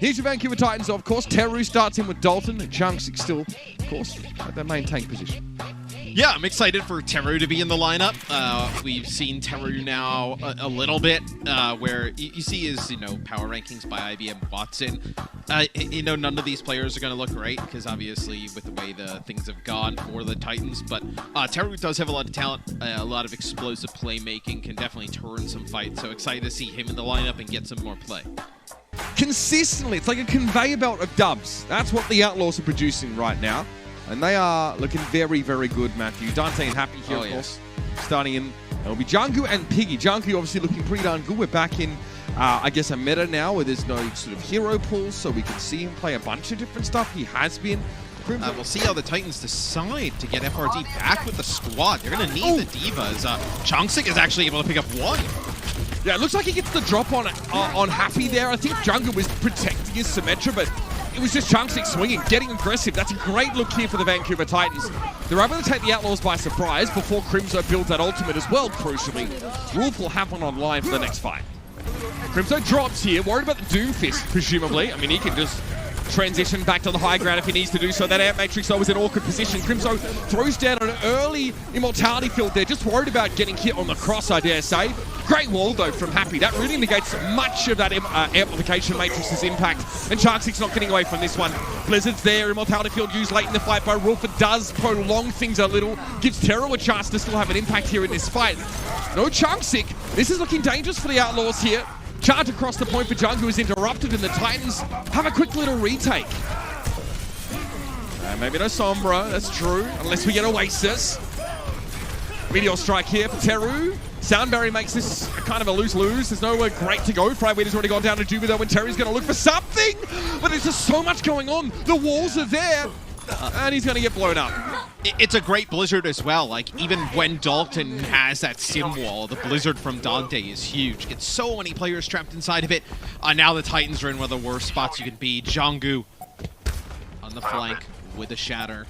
Here's your Vancouver Titans, of course. Teru starts in with Dalton, and Chunksik still, of course, at their main tank position. Yeah, I'm excited for Teru to be in the lineup. We've seen Teru now a little bit, where you see his, power rankings by IBM Watson. None of these players are going to look great because obviously with the way the things have gone for the Titans, but Teru does have a lot of talent, a lot of explosive playmaking, can definitely turn some fights. So excited to see him in the lineup and get some more play. Consistently, it's like a conveyor belt of dubs. That's what the Outlaws are producing right now. And they are looking very, very good, Matthew. Dante and Happy here, of course. Starting in, it'll be Jungkook and Piggy. Jungkook obviously looking pretty darn good. We're back in, I guess, a meta now where there's no sort of hero pool, so we can see him play a bunch of different stuff. He has been. We'll see how the Titans decide to get FRD back with the squad. They're going to need the Divas. Chunksik is actually able to pick up one. Yeah, it looks like he gets the drop on Happy there. I think Jungkook was protecting his Symmetra, but it was just Chunksik swinging, getting aggressive. That's a great look here for the Vancouver Titans. They're able to take the Outlaws by surprise before Crimzo builds that ultimate as well, crucially. Wolf will have one online for the next fight. Crimzo drops here, worried about the Doomfist, presumably. I mean, he can just transition back to the high ground if he needs to do so. That Amp Matrix, though, was in awkward position. Crimzo throws down an early Immortality field there, just worried about getting hit on the cross, I dare say. Great wall, though, from Happy. That really negates much of that Amplification Matrix's impact. And Sharksik's not getting away from this one. Blizzard's there. Immortality field used late in the fight by Rolf. It does prolong things a little. Gives Teru a chance to still have an impact here in this fight. No Chunksik. This is looking dangerous for the Outlaws here. Charge across the point for Jungkook is interrupted, and the Titans have a quick little retake. Maybe no Sombra, that's true, unless we get Oasis. Meteor strike here for Teru. Soundberry makes this kind of a lose-lose. There's nowhere great to go. Friedweeder's already gone down to Juby, though, when Teru's going to look for something. But there's just so much going on. The walls are there, and he's going to get blown up. It's a great Blizzard as well. Like, even when Dalton has that sim wall, the Blizzard from Dante is huge. Gets so many players trapped inside of it. Now the Titans are in one of the worst spots you can be. Jungkook on the flank with a shatter.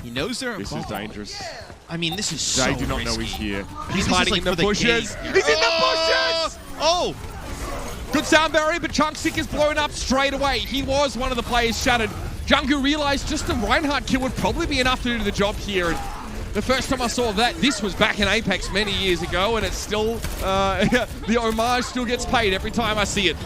He knows they're This is dangerous. I mean, this is so They do not risky. know he's here. He's hiding in the bushes. He's in the bushes! Oh! Good sound barrier, but Chunksik is blown up straight away. He was one of the players shattered. Jungkook realized just the Reinhardt kill would probably be enough to do the job here. And the first time I saw that, this was back in Apex many years ago, and it's still, the homage still gets paid every time I see it.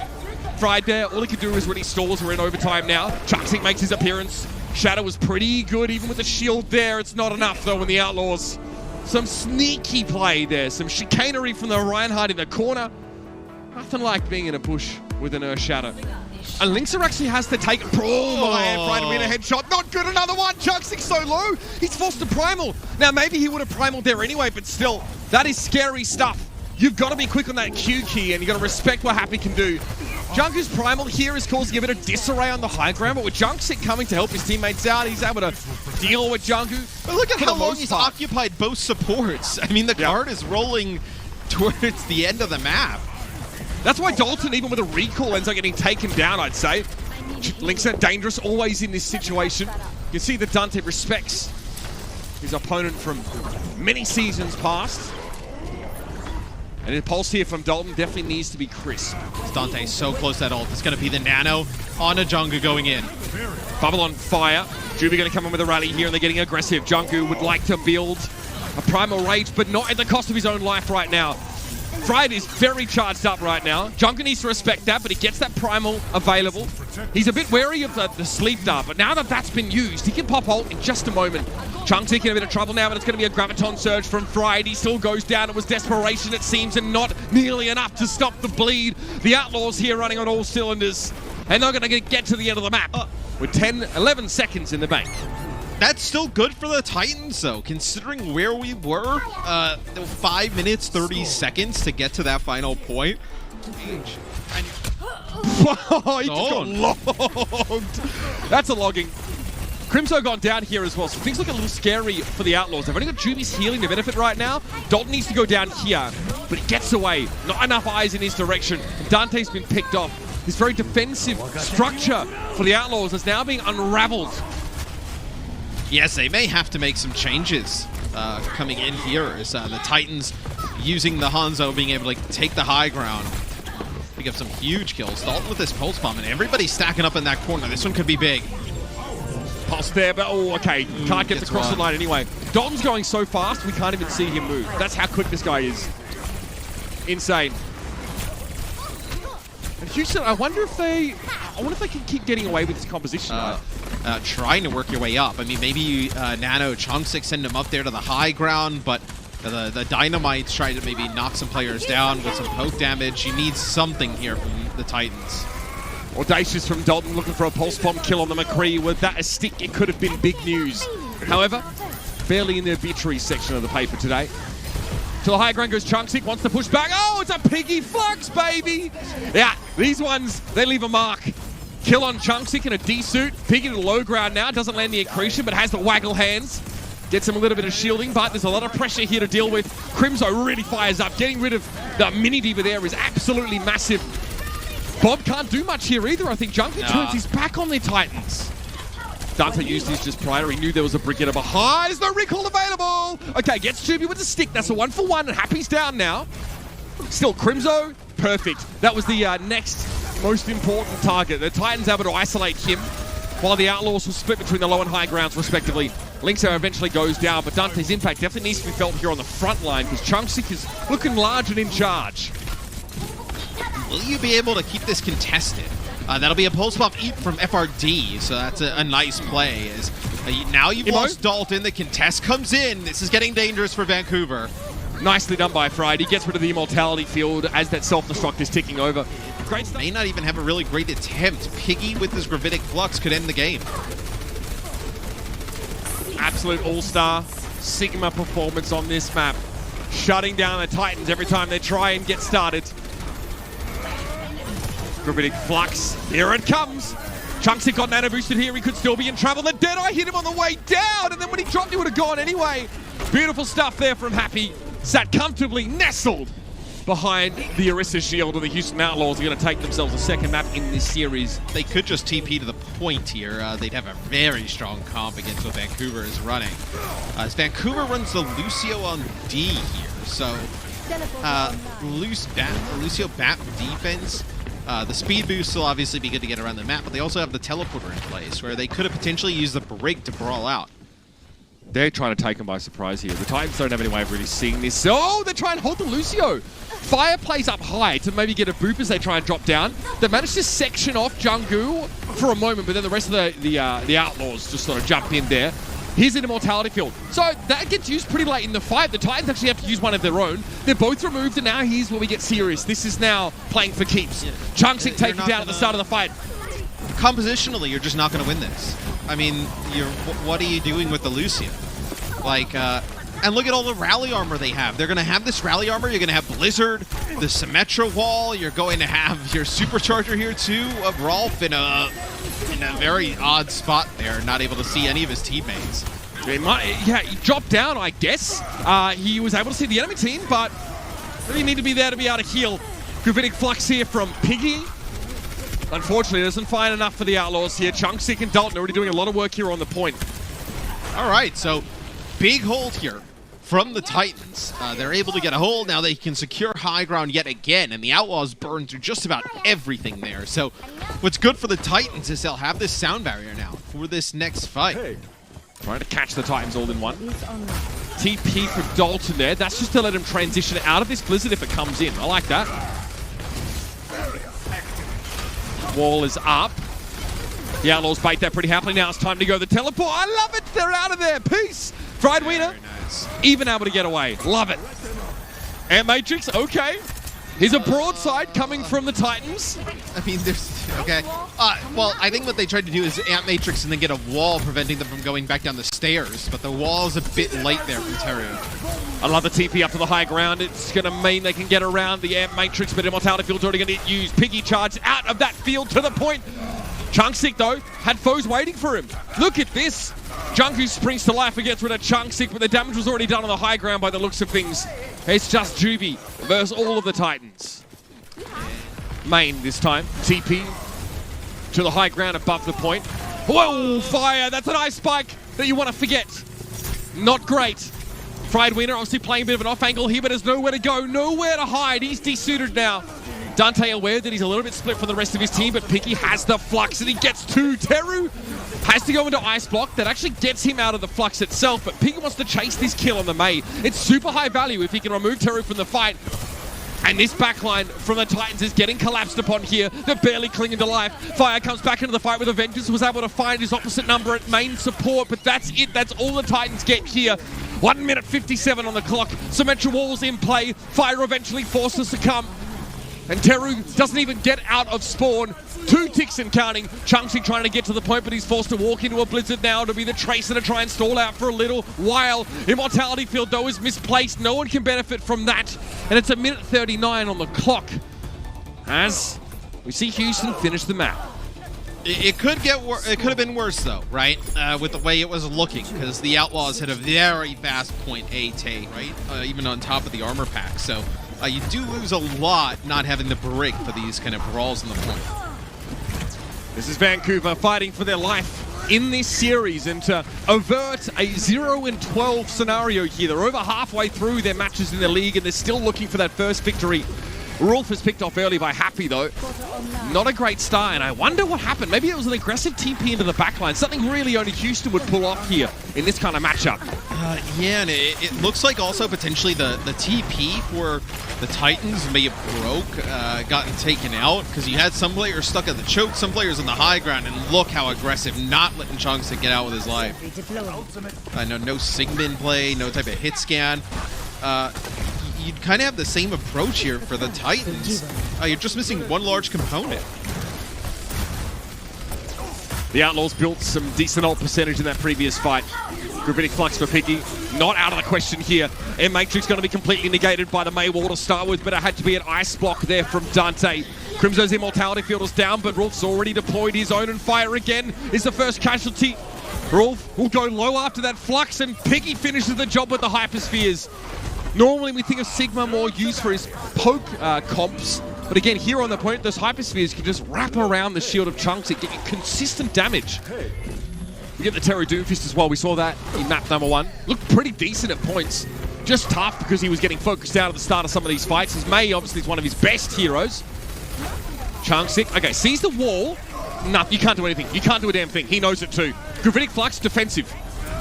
Fried there, all he can do is really stalls. We're in overtime now. Chunksik makes his appearance. Shadow was pretty good, even with the shield there. It's not enough, though, in the Outlaws. Some sneaky play there. Some chicanery from the Reinhardt in the corner. Nothing like being in a bush with an Earth Shadow. And Linkser actually has to take a brawl. Right to win a headshot. Not good, another one. Chunksik so low. He's forced to primal. Now, maybe he would have primaled there anyway, but still, that is scary stuff. You've got to be quick on that Q key, and you've got to respect what Happy can do. Jungkook's primal here is causing a bit of disarray on the high ground, but with Chunksik coming to help his teammates out, he's able to deal with Jungkook. But look at how long he's occupied both supports. I mean, the card is rolling towards the end of the map. That's why Dalton, even with a recall, ends up getting taken down, I'd say. Linkser dangerous, always in this situation. You can see that Dante respects his opponent from many seasons past. And the pulse here from Dalton definitely needs to be crisp. Dante's so close to that ult. It's going to be the nano on a Jungkook going in. Bubble on fire. Juby going to come in with a rally here, and they're getting aggressive. Jungkook would like to build a primal rage, but not at the cost of his own life right now. Fried is very charged up right now. Jungkook needs to respect that, but he gets that primal available. He's a bit wary of the sleep dart, but now that that's been used, he can pop ult in just a moment. Chunksik in a bit of trouble now, but it's going to be a Graviton Surge from Fried. He still goes down. It was desperation, it seems, and not nearly enough to stop the bleed. The Outlaws here running on all cylinders, and they're going to get to the end of the map with 11 seconds in the bank. That's still good for the Titans, though, considering where we were. 5 minutes, 30 seconds to get to that final point. Whoa, he just got logged. That's a logging. Crimzo gone down here as well, so things look a little scary for the Outlaws. They've only got Juby's healing to benefit right now. Dalton needs to go down here, but he gets away. Not enough eyes in his direction. Dante's been picked off. This very defensive structure for the Outlaws is now being unraveled. Yes, they may have to make some changes coming in here as the Titans using the Hanzo being able to take the high ground. pick up some huge kills. Dalton with this pulse bomb, and everybody's stacking up in that corner. This one could be big. Pulse there, but okay, can't get across the line anyway. Dalton's going so fast, we can't even see him move. That's how quick this guy is. Insane. And Houston, I wonder if they can keep getting away with this composition. Trying to work your way up. I mean, maybe Nano, Chungsik send him up there to the high ground, but the Dynamites try to maybe knock some players down with some poke damage. You need something here from the Titans. Audacious from Dalton looking for a pulse bomb kill on the McCree. With that a stick, it could have been big news. However, barely in the obituary section of the paper today. To the high ground goes Chungsik, wants to push back. Oh, it's a piggy flux, baby! Yeah, these ones, they leave a mark. Kill on Chungsik in a D-suit. Piggy to the low ground now, doesn't land the accretion, but has the waggle hands. Gets him a little bit of shielding, but there's a lot of pressure here to deal with. Crimzo really fires up. Getting rid of the mini diva there is absolutely massive. Bob can't do much here either. I think Junkie turns his back on the Titans. Dante used his just prior. He knew there was a Brigitte behind. There's no recall available. Okay, gets Tubi with the stick. That's a 1-for-1, and Happy's down now. Still Crimzo, perfect. That was the next most important target. The Titans able to isolate him, while the Outlaws will split between the low and high grounds, respectively. Linkso eventually goes down, but Dante's impact definitely needs to be felt here on the front line, because Chungsik is looking large and in charge. Will you be able to keep this contested? That'll be a pulse buff eat from FRD, so that's a nice play. Now you've lost Dalton, the contest comes in. This is getting dangerous for Vancouver. Nicely done by Fried. He gets rid of the immortality field as that self-destruct is ticking over. Great stuff. May not even have a really great attempt. Piggy with his gravitic flux could end the game. Absolute all-star Sigma performance on this map. Shutting down the Titans every time they try and get started. Gravitic flux, here it comes. Chungsik got nano boosted here, he could still be in trouble. The Deadeye hit him on the way down, and then when he dropped, he would have gone anyway. Beautiful stuff there from Happy. Sat comfortably nestled behind the Orisa shield, and the Houston Outlaws are going to take themselves a second map in this series. They could just TP to the point here. They'd have a very strong comp against what Vancouver is running. As Vancouver runs the Lucio on D here, so Lucio BAP defense. The speed boost will obviously be good to get around the map, but they also have the teleporter in place, where they could have potentially used the break to brawl out. They're trying to take him by surprise here. The Titans don't have any way of really seeing this. Oh, they're trying to hold the Lucio. Fire plays up high to maybe get a boop as they try and drop down. They managed to section off Junggu for a moment, but then the rest of the Outlaws just sort of jump in there. Here's an immortality field. So that gets used pretty late in the fight. The Titans actually have to use one of their own. They're both removed, and now here's where we get serious. This is now playing for keeps. Yeah. Chungsik taken down at the start of the fight. Compositionally, you're just not going to win this. I mean, what are you doing with the Lucio? Like, and look at all the rally armor they have. They're going to have this rally armor. You're going to have Blizzard, the Symmetra wall. You're going to have your supercharger here too of Rolf in a very odd spot there, not able to see any of his teammates. Yeah, he dropped down, I guess. He was able to see the enemy team, but really need to be there to be able to heal. Gravitic Flux here from Piggy. Unfortunately, doesn't find enough for the Outlaws here. Chungsik and Dalton already doing a lot of work here on the point. All right, so big hold here from the Titans. They're able to get a hold. Now they can secure high ground yet again, and the Outlaws burn through just about everything there. So what's good for the Titans is they'll have this sound barrier now for this next fight. Hey. Trying to catch the Titans all in one. TP for Dalton there. That's just to let him transition out of this Blizzard if it comes in. I like that. Wall is up. The Outlaws bait that pretty happily. Now it's time to go the teleport. I love it. They're out of there. Peace. Fried Wiener. Nice. Even able to get away. Love it. And Matrix, okay. Here's a broadside coming from the Titans. I mean, there's... Okay. Well, I think what they tried to do is Ant Matrix and then get a wall preventing them from going back down the stairs, but the wall's a bit late there from Teru. I love the TP up to the high ground. It's going to mean they can get around the Ant Matrix, but Immortality Field's already going to get used. Piggy charged out of that field to the point. Chungsik, though, had foes waiting for him. Look at this. Jungkook springs to life and gets rid of Chungsik, but the damage was already done on the high ground by the looks of things. It's just Juby versus all of the Titans. Main this time. TP to the high ground above the point. Whoa, fire. That's an ice spike that you want to forget. Not great. Fried Wiener obviously playing a bit of an off angle here, but there's nowhere to go, nowhere to hide. He's desuited now. Dante aware that he's a little bit split from the rest of his team, but Picky has the flux and he gets two. Teru has to go into ice block. That actually gets him out of the flux itself, but Picky wants to chase this kill on the Mei. It's super high value if he can remove Teru from the fight. And this backline from the Titans is getting collapsed upon here. They're barely clinging to life. Fire comes back into the fight with Avengers, was able to find his opposite number at main support, but that's it. That's all the Titans get here. 1 minute 57 on the clock. Symmetra Wall's in play. Fire eventually forced to succumb. And Teru doesn't even get out of spawn. 2 ticks and counting. Chunksy trying to get to the point, but he's forced to walk into a blizzard now to be the Tracer to try and stall out for a little while. Immortality Field, though, is misplaced. No one can benefit from that. And it's 1 minute 39 on the clock as we see Houston finish the map. It could get it could have been worse though, right? With the way it was looking, because the Outlaws had a very fast point A take, right? Even on top of the armor pack. So you do lose a lot not having the break for these kind of brawls in the point. This is Vancouver fighting for their life in this series, and to avert a 0-12 scenario here. They're over halfway through their matches in the league and they're still looking for that first victory. Rolf is picked off early by Happy though. Not a great start, and I wonder what happened. Maybe it was an aggressive TP into the backline. Something really only Houston would pull off here in this kind of matchup. Yeah, and it looks like also potentially the TP for the Titans may have gotten taken out, because you had some players stuck at the choke, some players on the high ground, and look how aggressive, not letting Chunks get out with his life. No Sigma play, no type of hit scan. You'd kind of have the same approach here for the Titans. You're just missing one large component. The Outlaws built some decent ult percentage in that previous fight. Gravitic Flux for Picky, not out of the question here. And Matrix going to be completely negated by the Mei wall to start with, but it had to be an ice block there from Dante. Crimso's Immortality Field is down, but Rolf's already deployed his own, and Fire again is the first casualty. Rolf will go low after that Flux, and Picky finishes the job with the Hyperspheres. Normally we think of Sigma more used for his poke comps, but again here on the point, those Hyperspheres can just wrap around the shield of Chunks and get you consistent damage. We get the Teru Doomfist as well. We saw that in map number 1. Looked pretty decent at points. Just tough because he was getting focused out at the start of some of these fights. As Mei obviously is one of his best heroes. Chunksic, okay, sees the wall. No, you can't do anything. You can't do a damn thing. He knows it too. Gravitic Flux, defensive.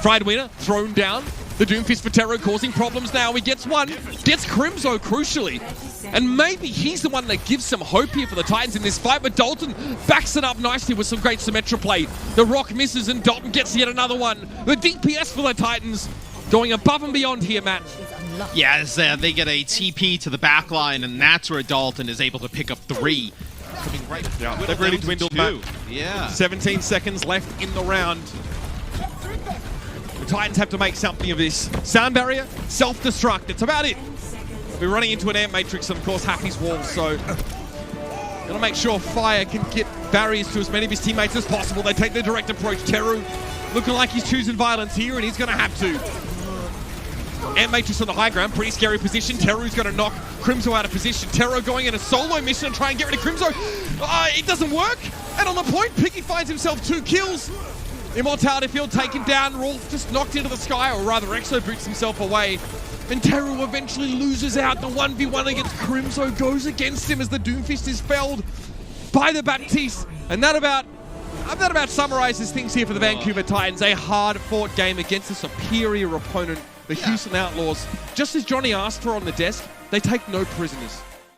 Fried Winner, thrown down. The Doomfist for Teru causing problems now. He gets one, gets Crimzo crucially. And maybe he's the one that gives some hope here for the Titans in this fight, but Dalton backs it up nicely with some great Symmetra play. The Rock misses and Dalton gets yet another one. The DPS for the Titans going above and beyond here, Matt. Yeah, they get a TP to the back line, and that's where Dalton is able to pick up 3. Coming right, they've really dwindled, Matt. Yeah. 17 seconds left in the round. The Titans have to make something of this. Sound barrier, self-destruct. It's about it. We're running into an air matrix and, of course, Happy's wall, so gotta make sure Fire can get barriers to as many of his teammates as possible. They take the direct approach. Teru looking like he's choosing violence here, and he's gonna have to. Air matrix on the high ground, pretty scary position. Teru's gonna knock Crimzo out of position. Teru going in a solo mission to try and get rid of Crimzo. It doesn't work. And on the point, Picky finds himself 2 kills. Immortality Field taken down. Rolf just knocked into the sky, or rather Exo boots himself away. And Teru eventually loses out. The 1v1 against Crimzo goes against him as the Doomfist is felled by the Baptiste. And that about summarizes things here for the Vancouver Titans. A hard-fought game against a superior opponent, the Houston Outlaws. Just as Johnny asked for on the desk, they take no prisoners.